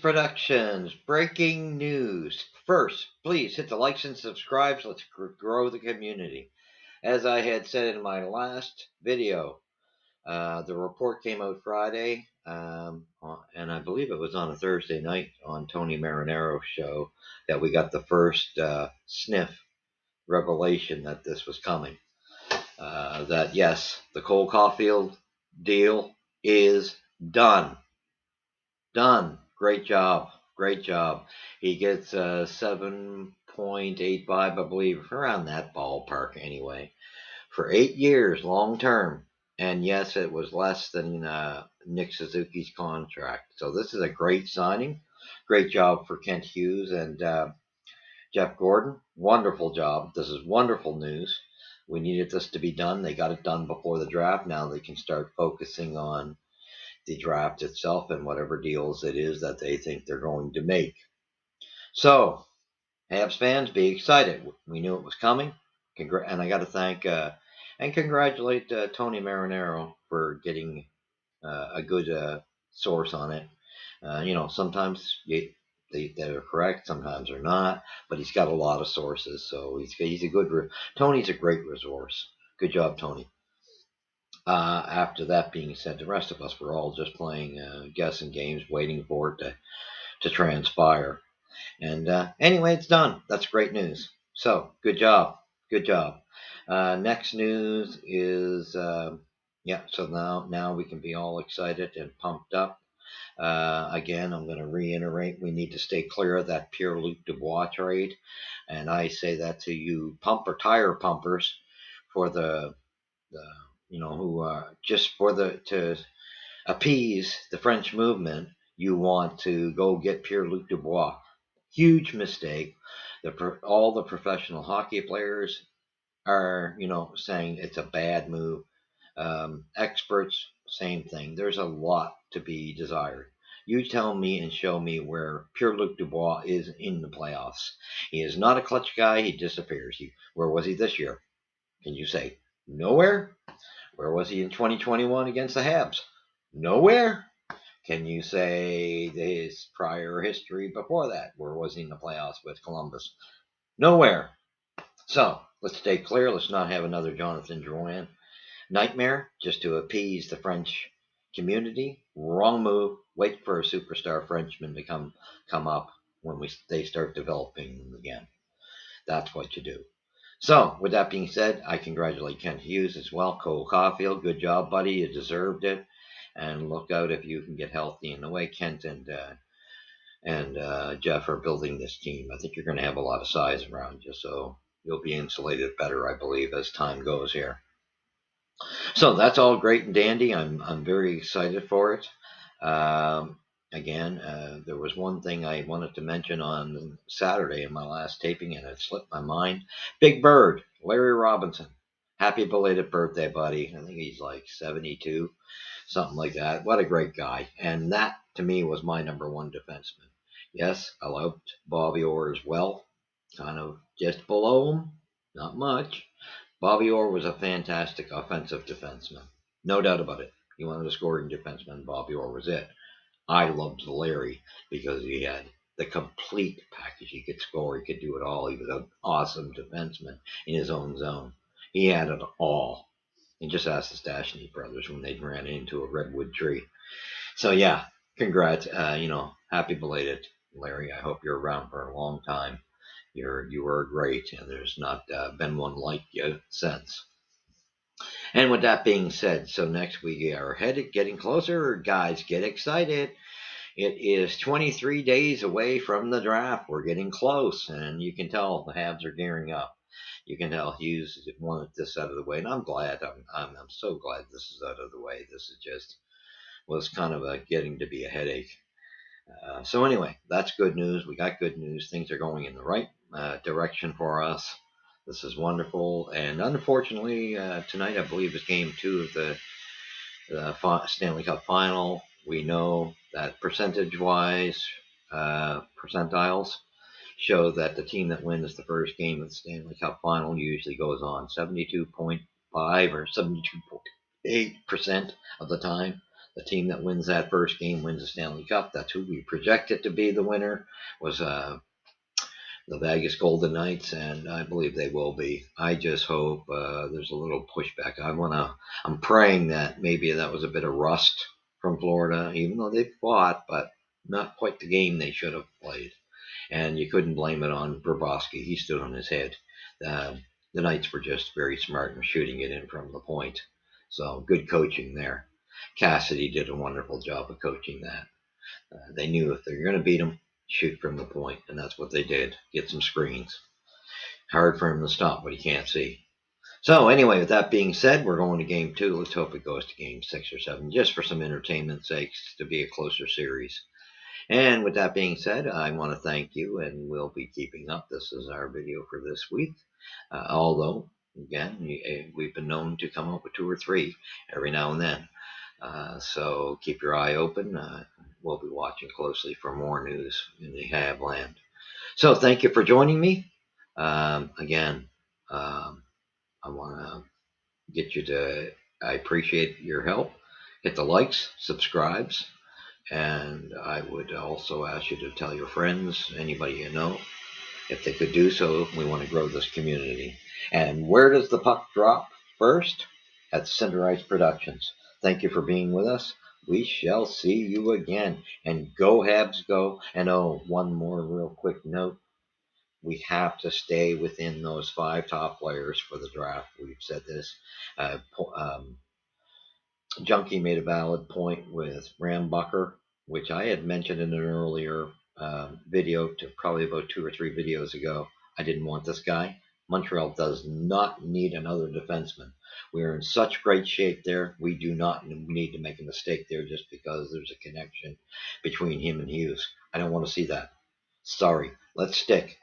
Productions, breaking news. First, please hit the likes and subscribes. Let's grow the community. As I had said in my last video, the report came out Friday, and I believe it was on a Thursday night on Tony Marinaro's show that we got the first sniff revelation that this was coming. That yes, the Cole Caufield deal is done. Done. Great job. Great job. He gets 7.85, I believe, around that ballpark anyway, for 8 years, long term. And yes, it was less than Nick Suzuki's contract. So this is a great signing. Great job for Kent Hughes and Jeff Gordon. Wonderful job. This is wonderful news. We needed this to be done. They got it done before the draft. Now they can start focusing on the draft itself and whatever deals it is that they think they're going to make. So, Habs fans, be excited. We knew it was coming. And I got to thank and congratulate Tony Marinaro for getting a good source on it. Sometimes they're correct, sometimes they're not, but he's got a lot of sources, so he's a good. Tony's a great resource. Good job, Tony. After that being said, the rest of us were all just playing guessing games, waiting for it to transpire. And anyway, it's done. That's great news. So, good job. Good job. Next news is, so now we can be all excited and pumped up. Again, I'm going to reiterate, we need to stay clear of that Pierre-Luc Dubois trade. And I say that to you tire pumpers for the who just to appease the French movement, you want to go get Pierre-Luc Dubois. Huge mistake. All the professional hockey players are, saying it's a bad move. Experts, same thing. There's a lot to be desired. You tell me and show me where Pierre-Luc Dubois is in the playoffs. He is not a clutch guy. He disappears. Where was he this year? Can you say nowhere? Where was he in 2021 against the Habs? Nowhere. Can you say his prior history before that? Where was he in the playoffs with Columbus? Nowhere. So let's stay clear. Let's not have another Jonathan Drouin nightmare just to appease the French community. Wrong move. Wait for a superstar Frenchman to come up when they start developing them again. That's what you do. So, with that being said, I congratulate Kent Hughes as well. Cole Caufield, good job, buddy. You deserved it. And look out if you can get healthy. In the way Kent and Jeff are building this team, I think you're going to have a lot of size around you. So you'll be insulated better, I believe, as time goes here. So that's all great and dandy. I'm very excited for it. Again, there was one thing I wanted to mention on Saturday in my last taping, and it slipped my mind. Big Bird, Larry Robinson. Happy belated birthday, buddy. I think he's like 72, something like that. What a great guy. And that, to me, was my number one defenseman. Yes, I loved Bobby Orr as well. Kind of just below him. Not much. Bobby Orr was a fantastic offensive defenseman. No doubt about it. He wanted a scoring defenseman. Bobby Orr was it. I loved Larry because he had the complete package. He could score. He could do it all. He was an awesome defenseman in his own zone. He had it all. And just ask the Stashny brothers when they ran into a redwood tree. So yeah, congrats. Happy belated, Larry. I hope you're around for a long time. You were great, and there's not been one like you since. And with that being said, so next we are getting closer. Guys, get excited. It is 23 days away from the draft. We're getting close, and you can tell the Habs are gearing up. You can tell Hughes wanted this out of the way, and I'm glad. I'm so glad this is out of the way. This is just was kind of getting to be a headache. So anyway, that's good news. We got good news. Things are going in the right direction for us. This is wonderful. And unfortunately, tonight I believe is game 2 of the Stanley Cup Final. We know that percentage-wise, percentiles show that the team that wins the first game of the Stanley Cup Final usually goes on 72.5 or 72.8% of the time. The team that wins that first game wins the Stanley Cup. That's who we projected to be the winner. Was the Vegas Golden Knights, and I believe they will be. I just hope there's a little pushback. I'm praying that maybe that was a bit of rust from Florida, even though they fought, but not quite the game they should have played. And you couldn't blame it on Bobrovsky. He stood on his head. Uh, the Knights were just very smart in shooting it in from the point. So good coaching there. Cassidy did a wonderful job of coaching that. They knew if they're going to beat them, shoot from the point, and that's what they did. Get some screens. Hard for him to stop what he can't see. So anyway, with that being said, we're going to game 2. Let's hope it goes to game 6 or 7, just for some entertainment sakes, to be a closer series. And with that being said, I want to thank you, and we'll be keeping up. This is our video for this week. Although, again, we've been known to come up with 2 or 3 every now and then. So keep your eye open. We'll be watching closely for more news in the Hab land. So thank you for joining me. Again, I want to get you to, I appreciate your help. Hit the likes, subscribes, and I would also ask you to tell your friends, anybody you know, if they could do so. We want to grow this community. And where does the puck drop first? At Center Ice Productions. Thank you for being with us. We shall see you again. And go Habs go. And oh, one more real quick note. We have to stay within those 5 top players for the draft. We've said this. Junkie made a valid point with Ram Bucker, which I had mentioned in an earlier video, to probably about 2 or 3 videos ago. I didn't want this guy. Montreal does not need another defenseman. We're in such great shape there. We do not need to make a mistake there just because there's a connection between him and Hughes. I don't want to see that. Sorry. Let's stick.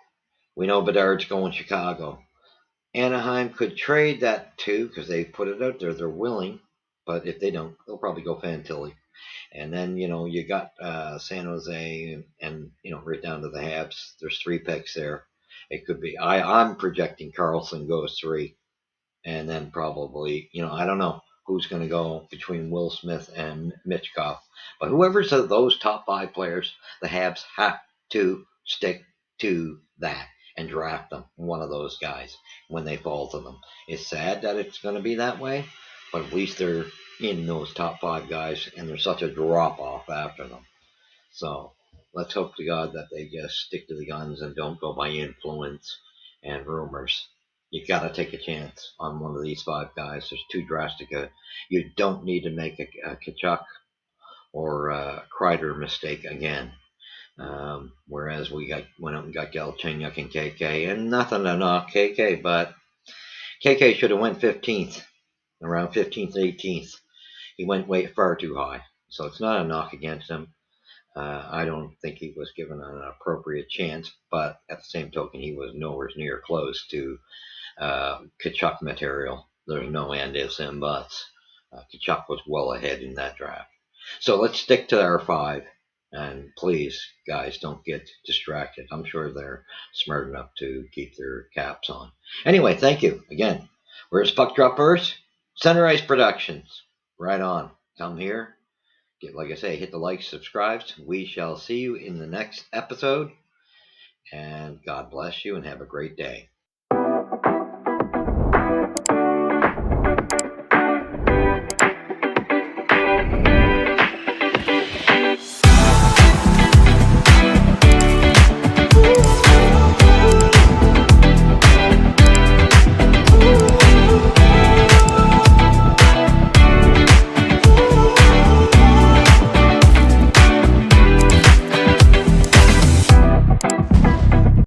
We know Bedard's going Chicago. Anaheim could trade that too because they put it out there. They're willing. But if they don't, they'll probably go Fantilli. And then, you got San Jose and, right down to the Habs. There's 3 picks there. It could be, I'm projecting Carlson goes 3. And then probably, I don't know who's going to go between Will Smith and Mitchkov. But whoever's of those top 5 players, the Habs have to stick to that and draft them, one of those guys, when they fall to them. It's sad that it's going to be that way, but at least they're in those top 5 guys, and there's such a drop-off after them. So let's hope to God that they just stick to the guns and don't go by influence and rumors. You got to take a chance on one of these 5 guys. There's too drastic. You don't need to make a Kachuk or a Kreider mistake again. Whereas we went out and got Galchenyuk and KK, and nothing to knock KK, but KK should have went 15th, around 15th, 18th. He went way far too high, so it's not a knock against him. I don't think he was given an appropriate chance, but at the same token, he was nowhere near close to Kachuk material. There's no and ifs and buts. Kachuk was well ahead in that draft. So let's stick to our 5. And please, guys, don't get distracted. I'm sure they're smart enough to keep their caps on. Anyway, thank you again. Where's Puck Drop first? Center Ice Productions. Right on. Come here. Like I say, hit the like, subscribe. We shall see you in the next episode. And God bless you and have a great day.